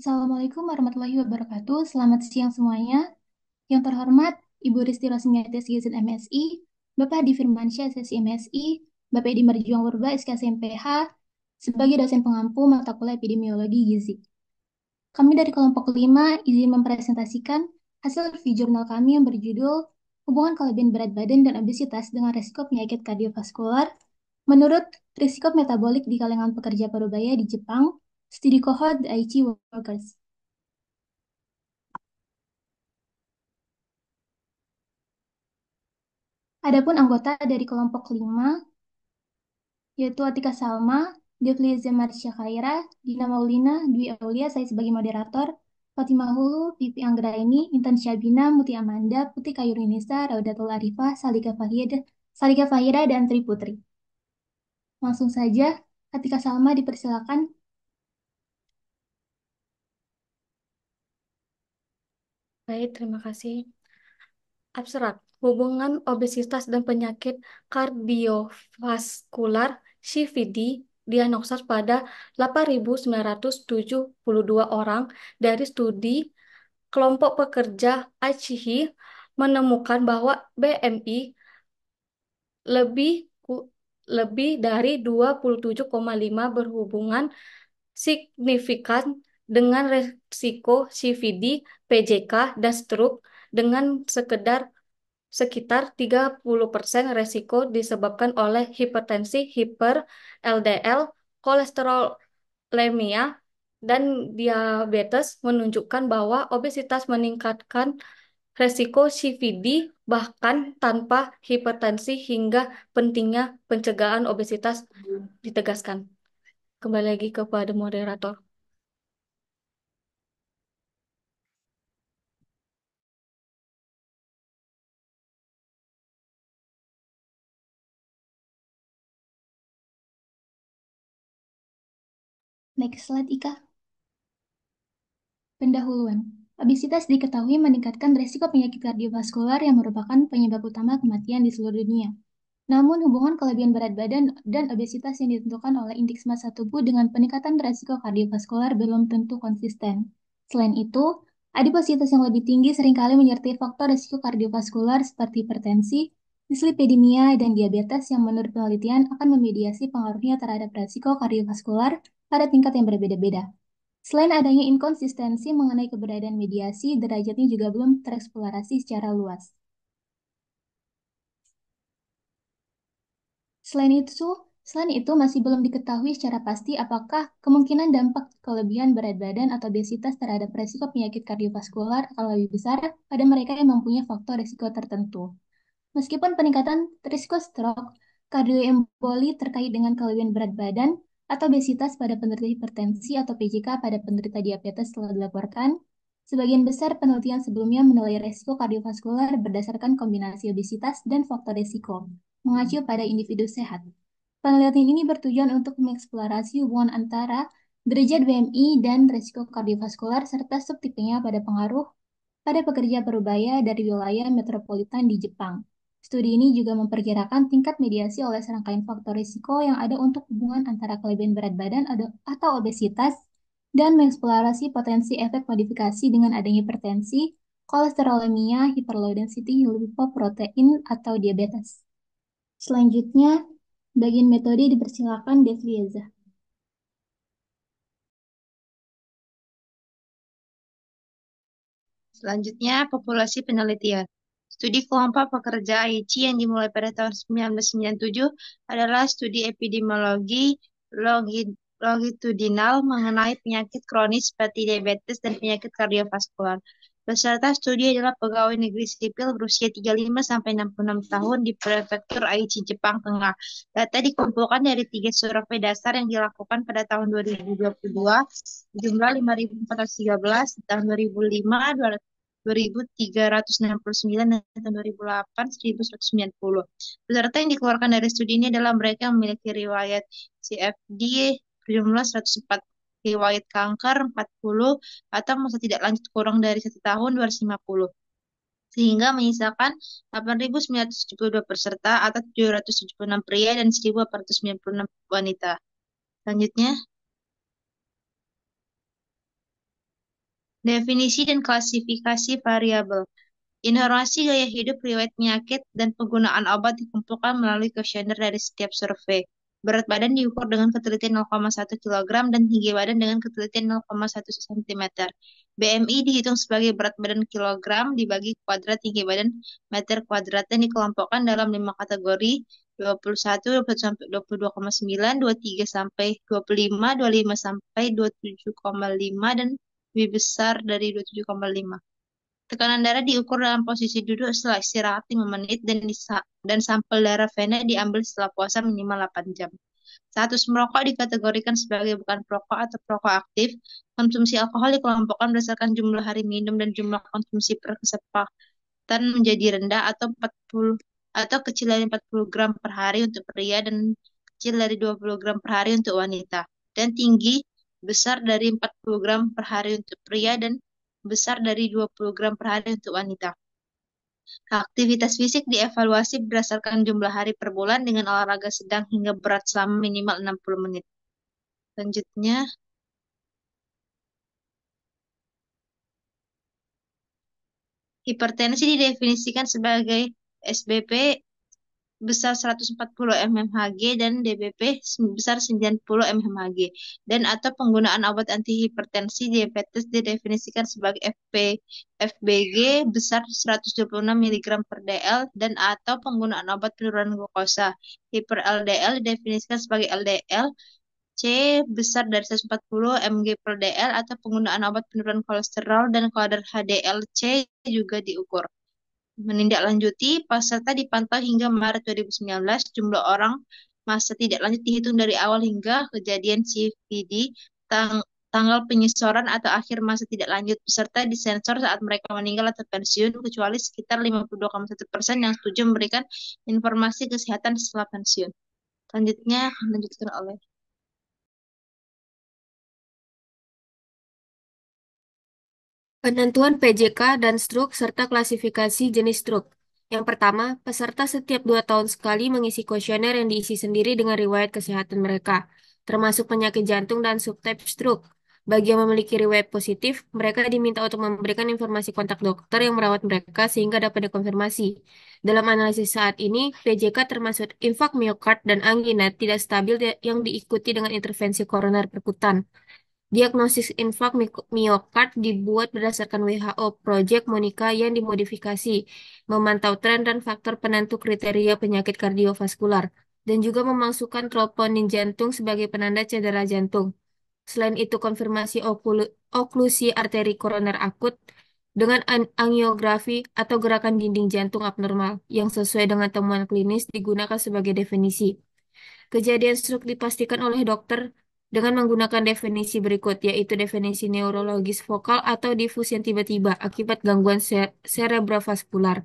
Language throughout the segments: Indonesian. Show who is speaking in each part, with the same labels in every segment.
Speaker 1: Assalamualaikum warahmatullahi wabarakatuh. Selamat siang semuanya. Yang terhormat, Ibu Risti Rosmiati SGZ MSI, Bapak Adi Firmansyah SSI MSI, Bapak Edi Marjuang Purba SKS MPH, sebagai dosen pengampu mata kuliah epidemiologi Gizi. Kami dari kelompok 5 izin mempresentasikan hasil review jurnal kami yang berjudul Hubungan Kelebihan Berat Badan dan Obesitas dengan Resiko Penyakit Kardiovaskular menurut Risiko Metabolik di Kalangan Pekerja Parubaya di Jepang, Studi Cohort Aichi Workers. Adapun anggota dari kelompok 5 yaitu Atika Salma, Devliza Marsha Khaira, Dina Maulina, Dwi Aulia, saya sebagai moderator, Fatimah Hulu, Pipi Anggraini, Intan Syabina, Muti Amanda, Putih Kayurinisa, Raudatul Arifah, Salika Fahira, dan Tri Putri. Langsung saja, Atika Salma dipersilakan.
Speaker 2: Baik, terima kasih. Abstrak, hubungan obesitas dan penyakit kardiovaskular (CVD) diagnosa pada 8.972 orang dari studi kelompok pekerja Aichi menemukan bahwa BMI lebih ku- lebih dari 27,5 berhubungan signifikan dengan resiko CVD, PJK, dan stroke dengan sekitar 30% resiko disebabkan oleh hipertensi, LDL, kolesterolemia, dan diabetes menunjukkan bahwa obesitas meningkatkan resiko CVD bahkan tanpa hipertensi hingga pentingnya pencegahan obesitas ditegaskan. Kembali lagi kepada moderator.
Speaker 1: Next slide, Ika. Pendahuluan. Obesitas diketahui meningkatkan resiko penyakit kardiovaskular yang merupakan penyebab utama kematian di seluruh dunia. Namun, hubungan kelebihan berat badan dan obesitas yang ditentukan oleh indeks massa tubuh dengan peningkatan resiko kardiovaskular belum tentu konsisten. Selain itu, adipositas yang lebih tinggi seringkali menyertai faktor resiko kardiovaskular seperti hipertensi, dislipidemia, dan diabetes yang menurut penelitian akan memediasi pengaruhnya terhadap resiko kardiovaskular pada tingkat yang berbeda-beda. Selain adanya inkonsistensi mengenai keberadaan mediasi, derajatnya juga belum tereksplorasi secara luas. Selain itu, Selain itu masih belum diketahui secara pasti apakah kemungkinan dampak kelebihan berat badan atau obesitas terhadap resiko penyakit kardiovaskular akan lebih besar pada mereka yang mempunyai faktor risiko tertentu. Meskipun peningkatan risiko stroke, kardioemboli terkait dengan kelebihan berat badan atau obesitas pada penderita hipertensi atau PJK pada penderita diabetes telah dilaporkan, sebagian besar penelitian sebelumnya menilai risiko kardiovaskular berdasarkan kombinasi obesitas dan faktor risiko, mengacu pada individu sehat. Penelitian ini bertujuan untuk mengeksplorasi hubungan antara derajat BMI dan risiko kardiovaskular serta subtipenya pada pengaruh pada pekerja parubaya dari wilayah metropolitan di Jepang. Studi ini juga memperkirakan tingkat mediasi oleh serangkaian faktor risiko yang ada untuk hubungan antara kelebihan berat badan atau obesitas dan mengeksplorasi potensi efek modifikasi dengan adanya hipertensi, kolesterolemia, hyperlow density lipoprotein, atau diabetes. Selanjutnya, bagian metode dipersilakan Devlieza.
Speaker 3: Selanjutnya, populasi penelitian. Studi kelompok pekerja Aichi yang dimulai pada tahun 1997 adalah studi epidemiologi longitudinal mengenai penyakit kronis seperti diabetes dan penyakit kardiovaskular. Peserta studi adalah pegawai negeri sipil berusia 35-66 tahun di prefektur Aichi, Jepang Tengah. Data dikumpulkan dari 3 survei dasar yang dilakukan pada tahun 2022, jumlah 5.413, tahun 2005, 2.369 dan tahun 2008 1.190. Peserta yang dikeluarkan dari studi ini adalah mereka yang memiliki riwayat CFD berjumlah 104, riwayat kanker 40, atau masa tidak lanjut kurang dari 1 tahun 250. Sehingga menyisakan 8.972 peserta atau 776 pria dan 1.896 wanita. Selanjutnya, Definisi dan klasifikasi variabel. Informasi gaya hidup, riwayat penyakit, dan penggunaan obat dikumpulkan melalui kuesioner dari setiap survei. Berat badan diukur dengan ketelitian 0,1 kg dan tinggi badan dengan ketelitian 0,1 cm. BMI dihitung sebagai berat badan kilogram dibagi kuadrat tinggi badan meter kuadrat dan dikelompokkan dalam 5 kategori: 21, 21 sampai 22,9, 23 sampai 25, 25 sampai 27,5, dan lebih besar dari 27,5. Tekanan darah diukur dalam posisi duduk setelah istirahat 5 menit dan sampel darah vena diambil setelah puasa minimal 8 jam. Status merokok dikategorikan sebagai bukan perokok atau perokok aktif. Konsumsi alkohol dikelompokkan berdasarkan jumlah hari minum dan jumlah konsumsi per kesepakatan menjadi rendah atau 40 atau kecil dari 40 gram per hari untuk pria dan kecil dari 20 gram per hari untuk wanita. Dan tinggi besar dari 40 gram per hari untuk pria dan besar dari 20 gram per hari untuk wanita. Aktivitas fisik dievaluasi berdasarkan jumlah hari per bulan dengan olahraga sedang hingga berat selama minimal 60 menit. Selanjutnya, hipertensi didefinisikan sebagai SBP besar 140 mmHg dan DBP besar 90 mmHg, dan atau penggunaan obat antihipertensi diabetes didefinisikan sebagai FBG besar 126 mg per dl dan atau penggunaan obat penurunan glukosa. Hiper LDL didefinisikan sebagai LDL C besar dari 140 mg per dl atau penggunaan obat penurunan kolesterol, dan kadar HDL-C juga diukur. Menindaklanjuti, peserta dipantau hingga Maret 2019. Jumlah orang masa tidak lanjut dihitung dari awal hingga kejadian CVD, tanggal penyesoran atau akhir masa tidak lanjut. Peserta disensor saat mereka meninggal atau pensiun, kecuali sekitar 52,1% yang setuju memberikan informasi kesehatan setelah pensiun. Selanjutnya akan dilanjutkan oleh
Speaker 4: Penentuan PJK dan stroke serta klasifikasi jenis stroke. Yang pertama, peserta setiap 2 tahun sekali mengisi kuesioner yang diisi sendiri dengan riwayat kesehatan mereka, termasuk penyakit jantung dan subtype stroke. Bagi yang memiliki riwayat positif, mereka diminta untuk memberikan informasi kontak dokter yang merawat mereka sehingga dapat dikonfirmasi. Dalam analisis saat ini, PJK termasuk infak miokard dan angina tidak stabil yang diikuti dengan intervensi koroner perkutan. Diagnosis infak miokard dibuat berdasarkan WHO Project Monica yang dimodifikasi, memantau tren dan faktor penentu kriteria penyakit kardiovaskular, dan juga memasukkan troponin jantung sebagai penanda cedera jantung. Selain itu, konfirmasi oklusi arteri koroner akut dengan angiografi atau gerakan dinding jantung abnormal yang sesuai dengan temuan klinis digunakan sebagai definisi. Kejadian stroke dipastikan oleh dokter dengan menggunakan definisi berikut, yaitu definisi neurologis vokal atau difus yang tiba-tiba akibat gangguan cerebrovaskular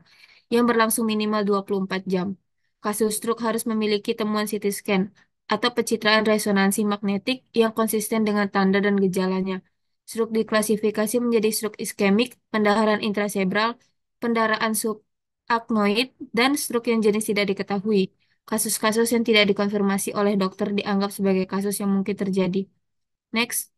Speaker 4: yang berlangsung minimal 24 jam. Kasus stroke harus memiliki temuan CT scan atau pencitraan resonansi magnetik yang konsisten dengan tanda dan gejalanya. Stroke diklasifikasi menjadi stroke iskemik, pendarahan intrasebral, pendarahan subaknoid, dan stroke yang jenis tidak diketahui. Kasus-kasus yang tidak dikonfirmasi oleh dokter dianggap sebagai kasus yang mungkin terjadi. Next.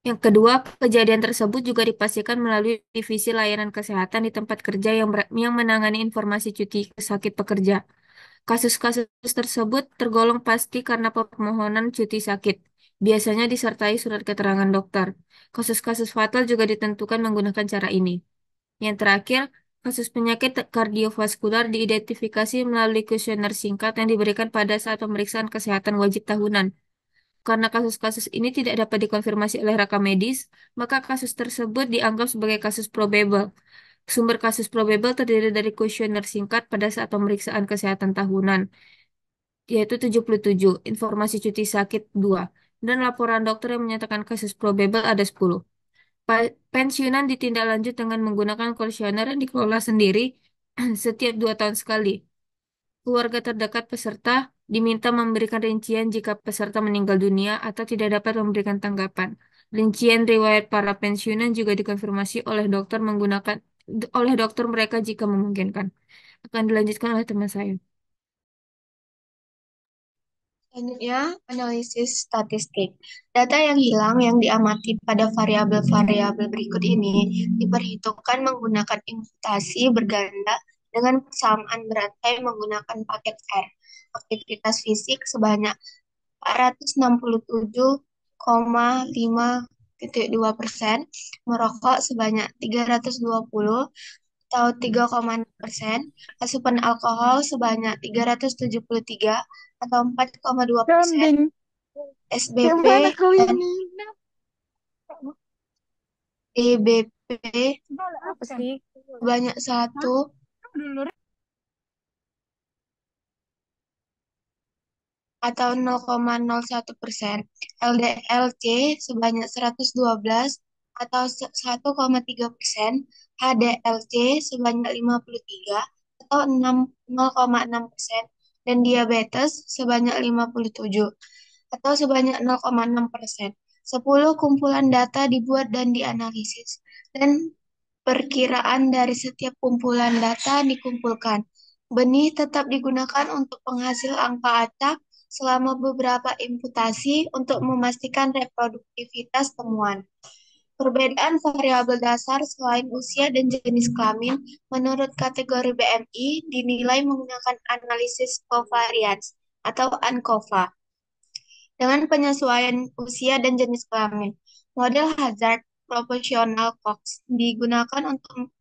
Speaker 4: Yang kedua, kejadian tersebut juga dipastikan melalui divisi layanan kesehatan di tempat kerja yang menangani informasi cuti sakit pekerja. Kasus-kasus tersebut tergolong pasti karena permohonan cuti sakit, biasanya disertai surat keterangan dokter. Kasus-kasus fatal juga ditentukan menggunakan cara ini. Yang terakhir, kasus penyakit kardiovaskular diidentifikasi melalui kuesioner singkat yang diberikan pada saat pemeriksaan kesehatan wajib tahunan. Karena kasus-kasus ini tidak dapat dikonfirmasi oleh rekam medis, maka kasus tersebut dianggap sebagai kasus probable. Sumber kasus probable terdiri dari kuesioner singkat pada saat pemeriksaan kesehatan tahunan, yaitu 77, informasi cuti sakit 2, dan laporan dokter yang menyatakan kasus probable ada 10. Pensiunan ditindaklanjut dengan menggunakan kuesioner yang dikelola sendiri setiap 2 tahun sekali. Keluarga terdekat peserta diminta memberikan rincian jika peserta meninggal dunia atau tidak dapat memberikan tanggapan. Rincian riwayat para pensiunan juga dikonfirmasi oleh dokter mereka jika memungkinkan. Akan dilanjutkan oleh teman saya.
Speaker 5: Selanjutnya, analisis statistik. Data yang hilang yang diamati pada variabel-variabel berikut ini diperhitungkan menggunakan imputasi berganda dengan persamaan berantai menggunakan paket R. Aktivitas fisik sebanyak 467,5,2%, merokok sebanyak 320 atau 3,6%, asupan alkohol sebanyak 373 atau 4,2%,
Speaker 2: Kambing. Yang
Speaker 5: SBP
Speaker 2: mana kali
Speaker 5: dan
Speaker 2: ini?
Speaker 5: DBP
Speaker 2: Apa sih?
Speaker 5: sebanyak 1
Speaker 2: Dulu.
Speaker 5: atau 0,01%, LDLC sebanyak 112 atau 1,3%, HDLC sebanyak 53 atau 0,6%, dan diabetes sebanyak 57 atau sebanyak 0,6%. 10 kumpulan data dibuat dan dianalisis, dan perkiraan dari setiap kumpulan data dikumpulkan. Benih tetap digunakan untuk penghasil angka acak selama beberapa imputasi untuk memastikan reproduktivitas temuan. Perbedaan variabel dasar selain usia dan jenis kelamin menurut kategori BMI dinilai menggunakan analisis covariance atau ANCOVA dengan penyesuaian usia dan jenis kelamin. Model hazard proporsional Cox digunakan untuk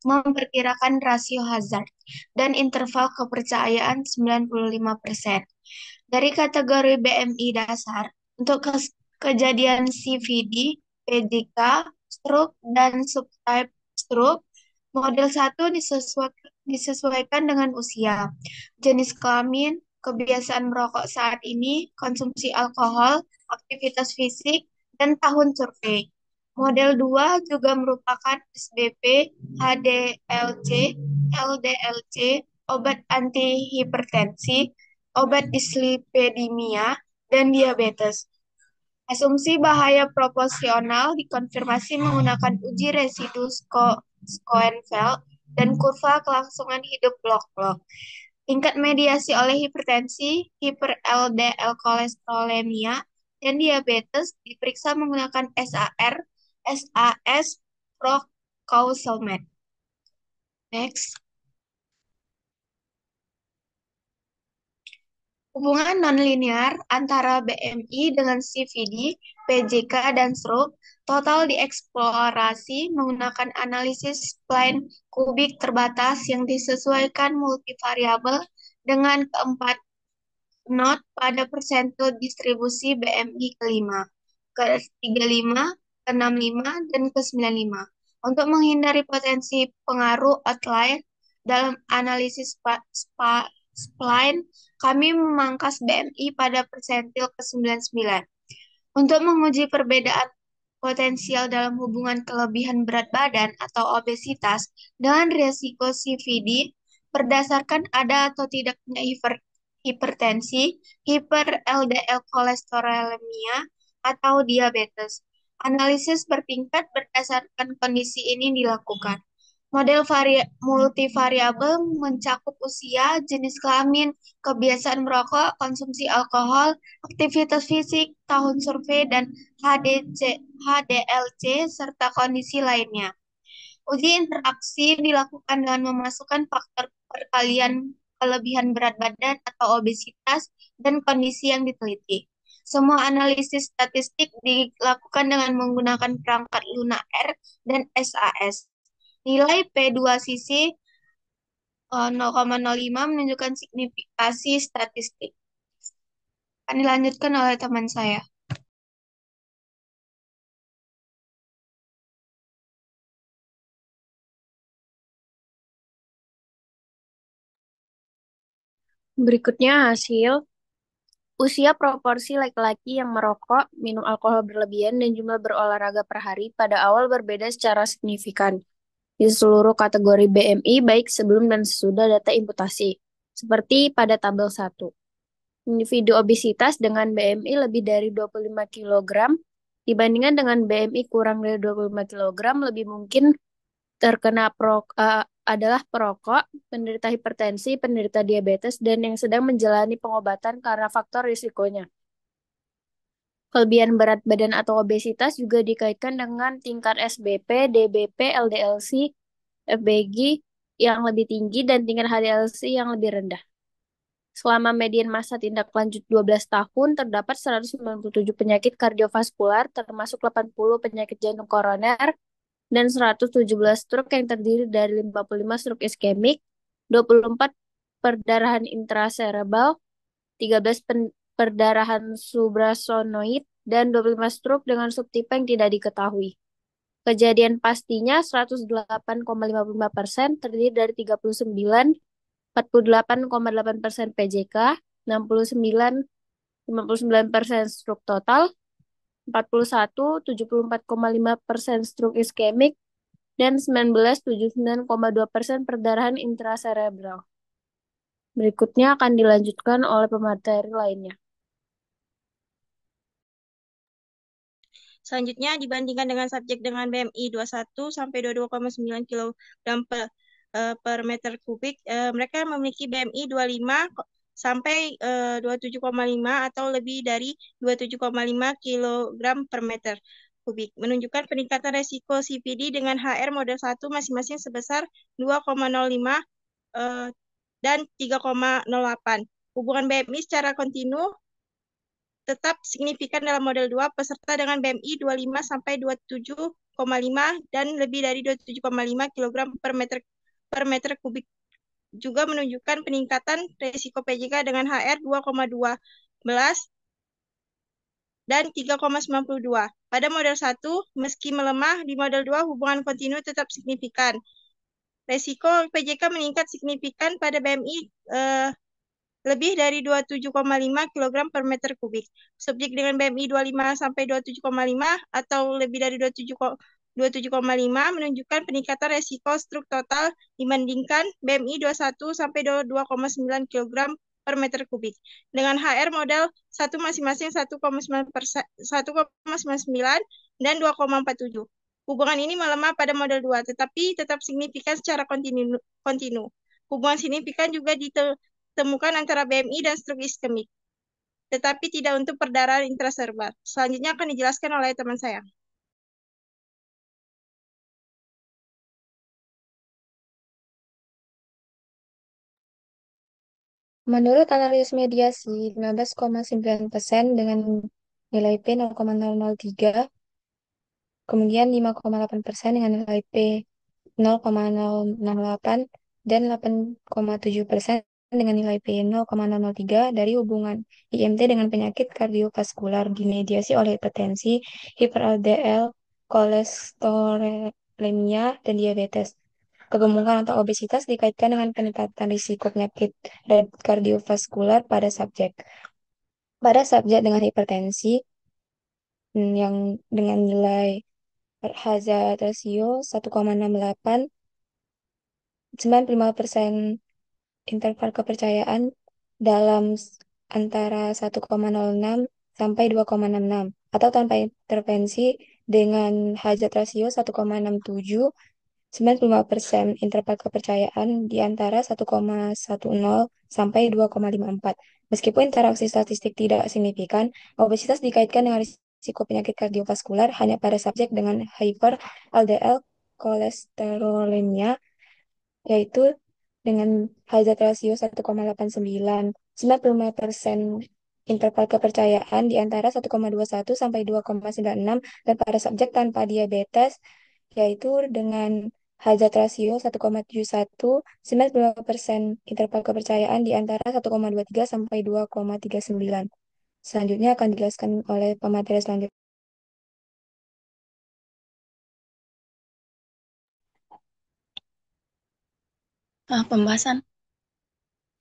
Speaker 5: memperkirakan rasio hazard dan interval kepercayaan 95%. Dari kategori BMI dasar, untuk kejadian CVD, PJK, stroke, dan subtype stroke, model 1 disesuaikan dengan usia, jenis kelamin, kebiasaan merokok saat ini, konsumsi alkohol, aktivitas fisik, dan tahun survei. Model 2 juga merupakan SBP, HDLC, LDLC, obat antihipertensi, obat dislipidemia, dan diabetes. Asumsi bahaya proporsional dikonfirmasi menggunakan uji residu Schoenfeld dan kurva kelangsungan hidup blok-blok. Tingkat mediasi oleh hipertensi, hiper-LDL kolesterolemia, dan diabetes diperiksa menggunakan SAR, SAS, PROC, causal match. Next. Hubungan nonlinear antara BMI dengan CVD, PJK, dan stroke total dieksplorasi menggunakan analisis spline kubik terbatas yang disesuaikan multivariabel dengan keempat not pada persentil distribusi BMI ke-5, ke-35, ke-65, dan ke-95. Untuk menghindari potensi pengaruh outlier dalam analisis spline, kami memangkas BMI pada persentil ke-99. Untuk menguji perbedaan potensial dalam hubungan kelebihan berat badan atau obesitas dengan risiko CVD berdasarkan ada atau tidaknya hipertensi, hiper-LDL kolesterolemia, atau diabetes. Analisis bertingkat berdasarkan kondisi ini dilakukan. Model multivariabel mencakup usia, jenis kelamin, kebiasaan merokok, konsumsi alkohol, aktivitas fisik, tahun survei, dan HDLC, serta kondisi lainnya. Uji interaksi dilakukan dengan memasukkan faktor perkalian kelebihan berat badan atau obesitas dan kondisi yang diteliti. Semua analisis statistik dilakukan dengan menggunakan perangkat Luna R dan SAS. Nilai P2-sisi 0,05 menunjukkan signifikasi statistik. Akan dilanjutkan oleh teman saya.
Speaker 6: Berikutnya hasil usia proporsi laki-laki yang merokok, minum alkohol berlebihan, dan jumlah berolahraga per hari pada awal berbeda secara signifikan di seluruh kategori BMI baik sebelum dan sesudah data imputasi, seperti pada tabel 1. Individu obesitas dengan BMI lebih dari 25 kg dibandingkan dengan BMI kurang dari 25 kg lebih mungkin terkena adalah perokok, penderita hipertensi, penderita diabetes, dan yang sedang menjalani pengobatan karena faktor risikonya. Kelebihan berat badan atau obesitas juga dikaitkan dengan tingkat SBP, DBP, LDL-C, FBG yang lebih tinggi dan tingkat HDL-C yang lebih rendah. Selama median masa tindak lanjut 12 tahun, terdapat 197 penyakit kardiovaskular, termasuk 80 penyakit jantung koroner, dan 117 stroke yang terdiri dari 55 stroke iskemik, 24 perdarahan intracerebral, 13 perdarahan suprasonoid, dan 25 stroke dengan subtipe yang tidak diketahui. Kejadian pastinya 108,55% terdiri dari 39, 48,8% PJK, 59,59% stroke total, 41, 74,5% stroke iskemik, dan 19, 79,2% perdarahan intracerebral. Berikutnya akan dilanjutkan oleh pemateri lainnya.
Speaker 2: Selanjutnya dibandingkan dengan subjek dengan BMI 21 sampai 22,9 kg per meter kubik, mereka memiliki BMI 25 sampai 27,5 atau lebih dari 27,5 kg per meter kubik, menunjukkan peningkatan resiko CVD dengan HR model 1 masing-masing sebesar 2,05 dan 3,08. Hubungan BMI secara kontinu tetap signifikan dalam model 2 peserta dengan BMI 25 sampai 27,5 dan lebih dari 27,5 kg per meter kubik juga menunjukkan peningkatan risiko PJK dengan HR 2,12 dan 3,92. Pada model 1, meski melemah, di model 2 hubungan kontinu tetap signifikan. Risiko PJK meningkat signifikan pada BMI lebih dari 27,5 kg per meter kubik. Subjek dengan BMI 25 sampai 27,5 atau lebih dari 27,5 menunjukkan peningkatan resiko stroke total dibandingkan BMI 21 sampai 22,9 kg per meter kubik. Dengan HR model 1 masing-masing 1,99 dan 2,47. Hubungan ini melemah pada model 2, tetapi tetap signifikan secara kontinu. Hubungan signifikan juga ditemukan antara BMI dan stroke iskemik, tetapi tidak untuk perdarahan intracerebral. Selanjutnya akan dijelaskan oleh teman saya.
Speaker 7: Menurut analisis mediasi, 15,9% dengan nilai P 0,003, kemudian 5,8% dengan nilai P 0,068, dan 8,7% dengan nilai P 0,003 dari hubungan IMT dengan penyakit kardiovaskular dimediasi oleh hipertensi, hiper-LDL, kolesterolemia, dan diabetes. Kegemukan atau obesitas dikaitkan dengan peningkatan risiko penyakit kardiovaskular pada subjek. Pada subjek dengan hipertensi yang dengan nilai hazard ratio 1,68, 95% interval kepercayaan dalam antara 1,06 sampai 2,66 atau tanpa intervensi dengan hazard ratio 1,67, 95% interval kepercayaan di antara 1,10 sampai 2,54. Meskipun interaksi statistik tidak signifikan, obesitas dikaitkan dengan risiko penyakit kardiovaskular hanya pada subjek dengan hyper LDL kolesterolemia, yaitu dengan hazard ratio 1,89, 95% interval kepercayaan di antara 1,21 sampai 2,96, dan pada subjek tanpa diabetes, yaitu dengan hazard ratio 1,71, 95% interval kepercayaan di antara 1,23 sampai 2,39. Selanjutnya akan dijelaskan oleh pemateri selanjutnya.
Speaker 6: Pembahasan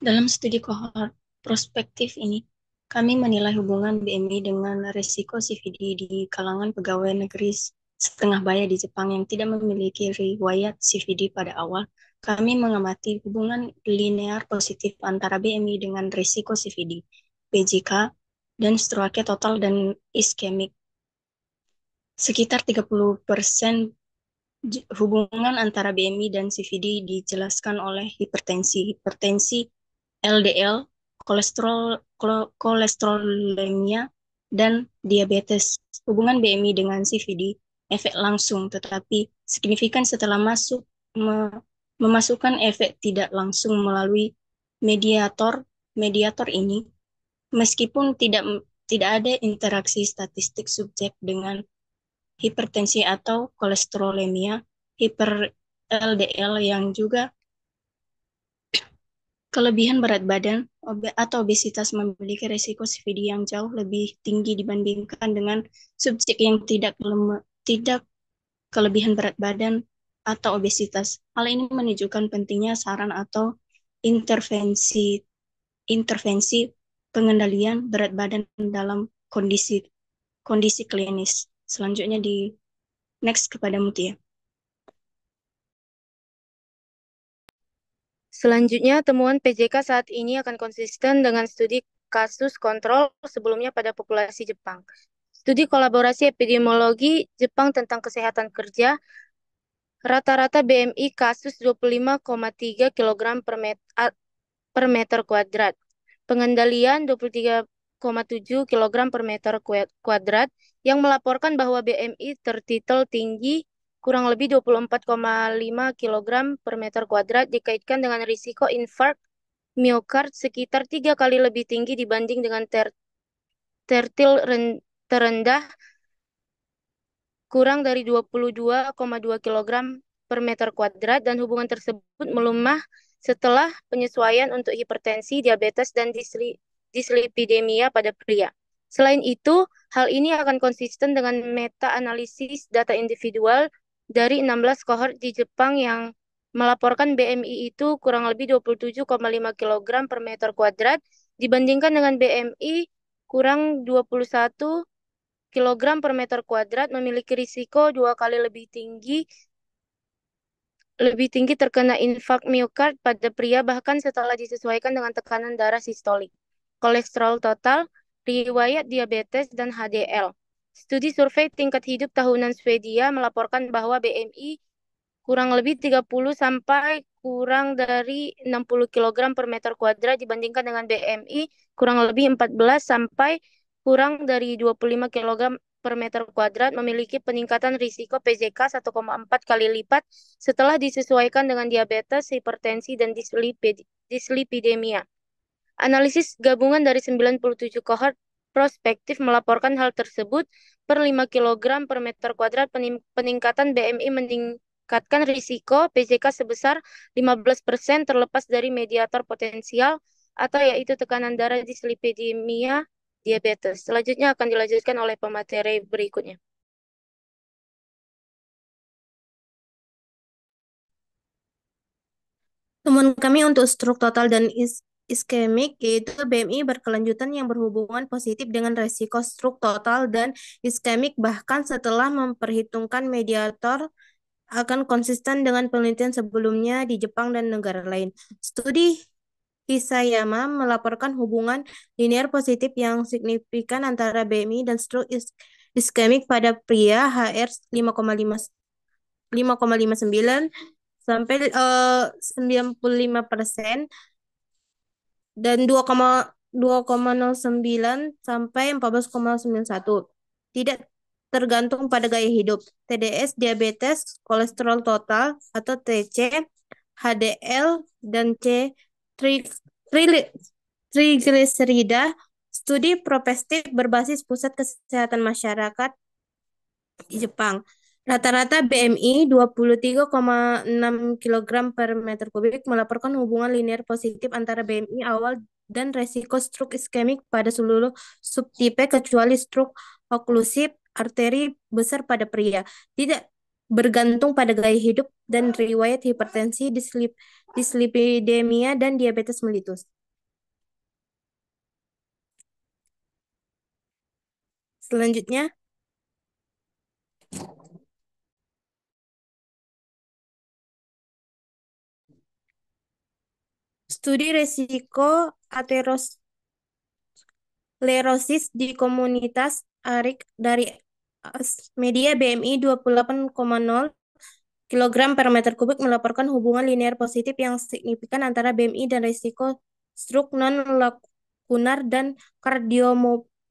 Speaker 6: dalam studi kohort prospektif ini, kami menilai hubungan BMI dengan risiko CVD di kalangan pegawai negeri setengah baya di Jepang yang tidak memiliki riwayat CVD pada awal. Kami mengamati hubungan linear positif antara BMI dengan risiko CVD, PJK, dan stroke total dan iskemik. Sekitar 30%
Speaker 8: Hubungan antara BMI dan CVD dijelaskan oleh hipertensi. Hipertensi LDL, kolesterolemia, dan diabetes. Hubungan BMI dengan CVD efek langsung tetapi signifikan setelah memasukkan efek tidak langsung melalui mediator ini, meskipun tidak ada interaksi statistik subjek dengan hipertensi atau kolesterolemia, hiper LDL yang juga kelebihan berat badan atau obesitas memiliki risiko CVD yang jauh lebih tinggi dibandingkan dengan subjek yang tidak kelebihan berat badan atau obesitas. Hal ini menunjukkan pentingnya saran atau intervensi pengendalian berat badan dalam kondisi klinis. Selanjutnya next kepada Mutia.
Speaker 6: Selanjutnya, temuan PJK saat ini akan konsisten dengan studi kasus kontrol sebelumnya pada populasi Jepang. Studi kolaborasi epidemiologi Jepang tentang kesehatan kerja, rata-rata BMI kasus 25,3 kg per meter kuadrat. Pengendalian 23,7 kg per meter kuadrat yang melaporkan bahwa BMI tertitel tinggi kurang lebih 24,5 kg per meter kuadrat dikaitkan dengan risiko infark miokard sekitar 3 kali lebih tinggi dibanding dengan tertil terendah kurang dari 22,2 kg per meter kuadrat dan hubungan tersebut melemah setelah penyesuaian untuk hipertensi, diabetes, dan dislipidemia pada pria. Selain itu, hal ini akan konsisten dengan meta-analisis data individual dari 16 kohort di Jepang yang melaporkan BMI itu kurang lebih 27,5 kg per meter kuadrat dibandingkan dengan BMI kurang 21 kilogram per meter kuadrat memiliki risiko 2 kali lebih tinggi terkena infark miokard pada pria bahkan setelah disesuaikan dengan tekanan darah sistolik, kolesterol total, riwayat diabetes, dan HDL. Studi survei tingkat hidup tahunan Swedia melaporkan bahwa BMI kurang lebih 30 sampai kurang dari 60 kg per meter kuadrat dibandingkan dengan BMI kurang lebih 14 sampai kurang dari 25 kg per meter kuadrat memiliki peningkatan risiko PJK 1,4 kali lipat setelah disesuaikan dengan diabetes, hipertensi, dan dislipidemia. Analisis gabungan dari 97 kohort prospektif melaporkan hal tersebut per 5 kg per meter kuadrat peningkatan BMI meningkatkan risiko PJK sebesar 15% terlepas dari mediator potensial atau yaitu tekanan darah, dislipidemia, diabetes. Selanjutnya akan dilanjutkan oleh pemateri berikutnya.
Speaker 4: Temuan kami untuk stroke total dan iskemik yaitu BMI berkelanjutan yang berhubungan positif dengan resiko stroke total dan iskemik bahkan setelah memperhitungkan mediator akan konsisten dengan penelitian sebelumnya di Jepang dan negara lain. Studi Hisayama melaporkan hubungan linear positif yang signifikan antara BMI dan stroke iskemik pada pria HR 5,59 sampai 95% dan 2,09 sampai 14,91. Tidak tergantung pada gaya hidup, TDS, diabetes, kolesterol total atau TC, HDL, dan trigliserida. Studi prospektif berbasis Pusat Kesehatan Masyarakat di Jepang. Rata-rata BMI 23,6 kg per meter kubik melaporkan hubungan linear positif antara BMI awal dan resiko stroke iskemik pada seluruh subtipe kecuali stroke oklusif arteri besar pada pria. Tidak bergantung pada gaya hidup dan riwayat hipertensi, dislipidemia, dan diabetes mellitus. Selanjutnya, studi resiko aterosklerosis di komunitas ARIK dari media BMI 28,0
Speaker 9: kilogram per meter kubik melaporkan hubungan linear positif yang signifikan antara BMI dan risiko stroke non-lakunar dan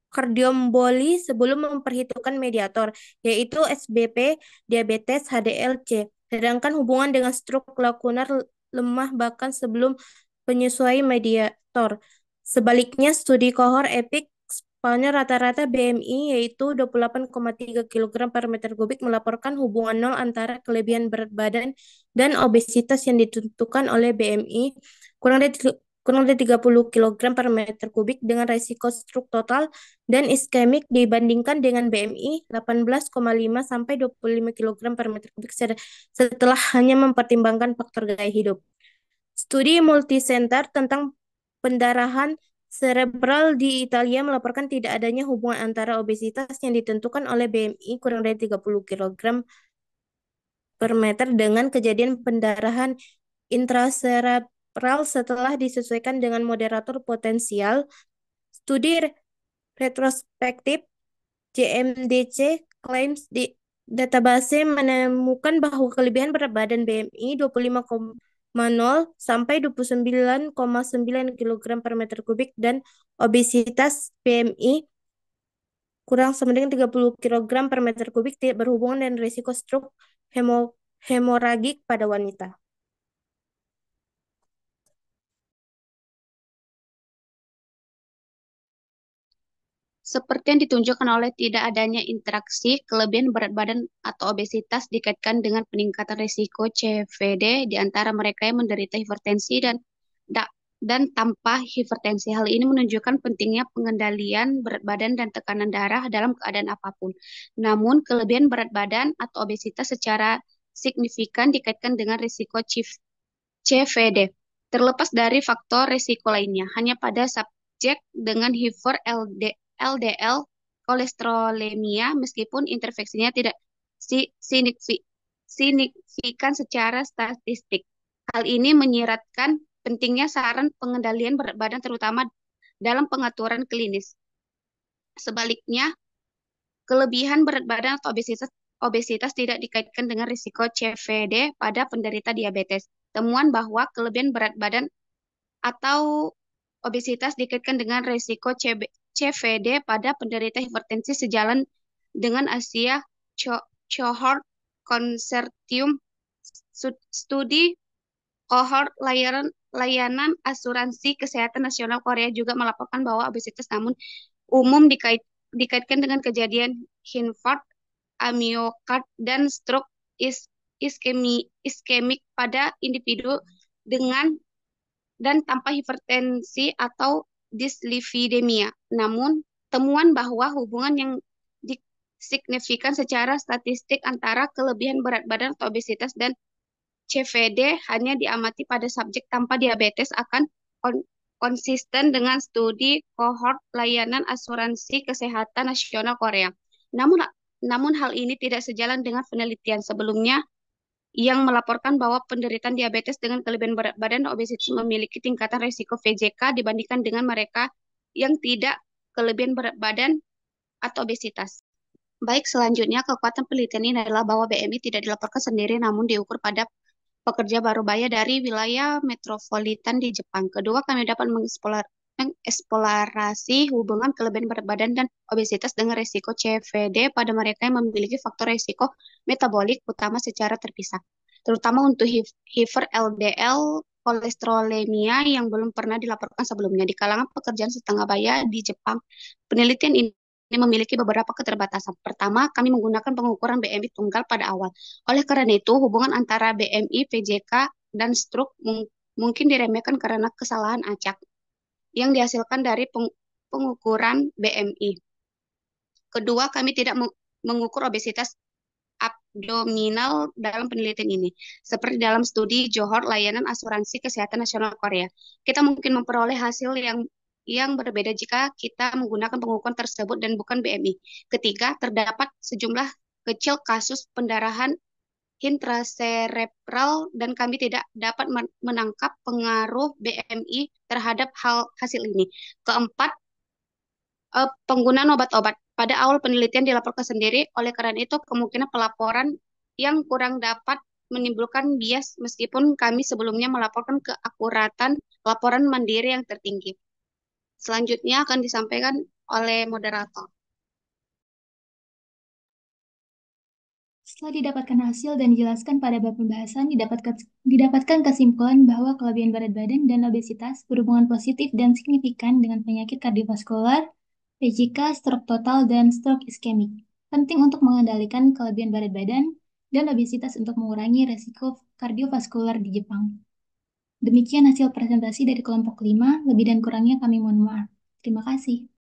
Speaker 9: kardioemboli sebelum memperhitungkan mediator, yaitu SBP, diabetes, HDL-C. Sedangkan hubungan dengan stroke lakunar lemah bahkan sebelum penyesuaian mediator. Sebaliknya, studi kohor EPIC Spanyol rata-rata BMI yaitu 28,3 kg per meter kubik melaporkan hubungan nol antara kelebihan berat badan dan obesitas yang ditentukan oleh BMI kurang dari 30 kg per meter kubik dengan resiko stroke total dan iskemik dibandingkan dengan BMI 18,5 sampai 25 kg per meter kubik setelah hanya mempertimbangkan faktor gaya hidup. Studi multisenter tentang pendarahan cerebral di Italia melaporkan tidak adanya hubungan antara obesitas yang ditentukan oleh BMI kurang dari 30 kg per meter dengan kejadian pendarahan intracerebral setelah disesuaikan dengan moderator potensial. Studi retrospektif JMDC Claims di database menemukan bahwa kelebihan berat badan BMI 25,0 sampai 29,9 kg per meter kubik dan obesitas BMI kurang sama dengan 30 kg per meter kubik tidak berhubungan dengan risiko stroke hemoragik pada wanita.
Speaker 10: Seperti yang ditunjukkan oleh tidak adanya interaksi, kelebihan berat badan atau obesitas dikaitkan dengan peningkatan risiko CVD di antara mereka yang menderita hipertensi dan tanpa hipertensi. Hal ini menunjukkan pentingnya pengendalian berat badan dan tekanan darah dalam keadaan apapun. Namun, kelebihan berat badan atau obesitas secara signifikan dikaitkan dengan risiko CVD. Terlepas dari faktor risiko lainnya, hanya pada subjek dengan hiper LDL kolesterolemia, meskipun intervensinya tidak signifikan secara statistik. Hal ini menyiratkan pentingnya saran pengendalian berat badan terutama dalam pengaturan klinis. Sebaliknya, kelebihan berat badan atau obesitas tidak dikaitkan dengan risiko CVD pada penderita diabetes. Temuan bahwa kelebihan berat badan atau obesitas dikaitkan dengan risiko CVD pada penderita hipertensi sejalan dengan Asia Cohort Consortium Studi Cohort Layanan Asuransi Kesehatan Nasional Korea juga melaporkan bahwa obesitas namun umum dikaitkan dengan kejadian infark, miokard, dan stroke iskemik pada individu dengan dan tanpa hipertensi atau dislipidemia. Namun, temuan bahwa hubungan yang signifikan secara statistik antara kelebihan berat badan atau obesitas dan CVD hanya diamati pada subjek tanpa diabetes akan konsisten dengan studi kohort layanan asuransi kesehatan nasional Korea. Namun hal ini tidak sejalan dengan penelitian sebelumnya yang melaporkan bahwa penderita diabetes dengan kelebihan berat badan dan obesitas memiliki tingkatan risiko VJK dibandingkan dengan mereka yang tidak kelebihan berat badan atau obesitas. Baik, selanjutnya kekuatan penelitian ini adalah bahwa BMI tidak dilaporkan sendiri namun diukur pada pekerja parubaya dari wilayah metropolitan di Jepang. Kedua, kami dapat mengeksplorasi hubungan kelebihan berat badan dan obesitas dengan risiko CVD pada mereka yang memiliki faktor risiko metabolik utama secara terpisah, terutama untuk hiper LDL kolesterolemia yang belum pernah dilaporkan sebelumnya. Di kalangan pekerjaan setengah baya di Jepang, penelitian ini memiliki beberapa keterbatasan. Pertama, kami menggunakan pengukuran BMI tunggal pada awal. Oleh karena itu, hubungan antara BMI, VJK, dan stroke mungkin diremehkan karena kesalahan acak yang dihasilkan dari pengukuran BMI. Kedua, kami tidak mengukur obesitas abdominal dalam penelitian ini. Seperti dalam studi Johor Layanan Asuransi Kesehatan Nasional Korea. Kita mungkin memperoleh hasil yang berbeda jika kita menggunakan pengukuran tersebut dan bukan BMI. Ketiga, terdapat sejumlah kecil kasus pendarahan intracerebral dan kami tidak dapat menangkap pengaruh BMI terhadap hasil ini. Keempat, penggunaan obat-obat. Pada awal penelitian dilaporkan sendiri, oleh karena itu kemungkinan pelaporan yang kurang dapat menimbulkan bias meskipun kami sebelumnya melaporkan keakuratan laporan mandiri yang tertinggi. Selanjutnya akan disampaikan oleh moderator.
Speaker 1: Setelah didapatkan hasil dan dijelaskan pada bab pembahasan, didapatkan kesimpulan bahwa kelebihan berat badan dan obesitas berhubungan positif dan signifikan dengan penyakit kardiovaskular, PJK, stroke total, dan stroke iskemik. Penting untuk mengendalikan kelebihan berat badan dan obesitas untuk mengurangi resiko kardiovaskular di Jepang. Demikian hasil presentasi dari kelompok 5, lebih dan kurangnya kami mohon maaf. Terima kasih.